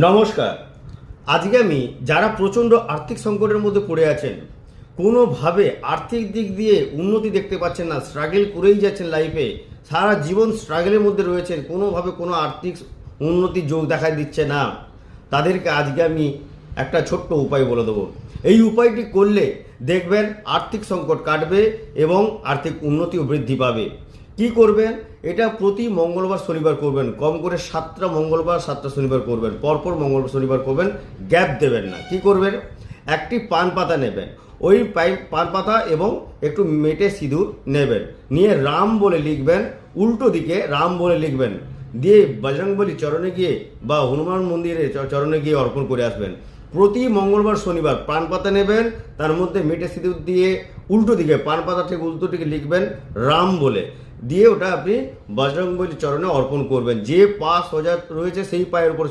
নমস্কার। আজকে আমি যারা প্রচণ্ড আর্থিক সংকটের মধ্যে পড়ে আছেন, কোনোভাবে আর্থিক দিক দিয়ে উন্নতি দেখতে পাচ্ছেন না, স্ট্রাগল করেই যাচ্ছেন লাইফে, সারা জীবন স্ট্রাগলের মধ্যে রয়েছেন, কোনোভাবে কোনো আর্থিক উন্নতির যোগ দেখা দিচ্ছে না, তাদেরকে আজকে আমি একটা ছোট্ট উপায় বলে দেবো। এই উপায়টি করলে দেখবেন আর্থিক সংকট কাটবে এবং আর্থিক উন্নতিও বৃদ্ধি পাবে। কি করবেন? এটা প্রতি মঙ্গলবার শনিবার করবেন, কম করে 7টা মঙ্গলবার 7টা শনিবার করবেন, পরপর মঙ্গলবার শনিবার করবেন, গ্যাপ দেবেন না। কি করবেন? একটি পান পাতা নেবেন, ওই পান পাতা এবং একটু মেটে সিঁদুর নেবেন, নিয়ে রাম বলে লিখবেন, উল্টো দিকে রাম বলে লিখবেন, দিয়ে বজরংবলী চরণে গিয়ে বা হনুমান মন্দিরে চরণে গিয়ে অর্পণ করে আসবেন। প্রতি মঙ্গলবার শনিবার পান পাতা নেবেন, তার মধ্যে মেটে সিঁদুর দিয়ে উল্টো দিকে পান পাতা থেকে উল্টো দিকে লিখবেন রাম বলে, দিয়ে ওটা আপনি বজরংবলী চরণে অর্পণ করবেন। যে পা সোজা রয়েছে সেই পায়ের উপর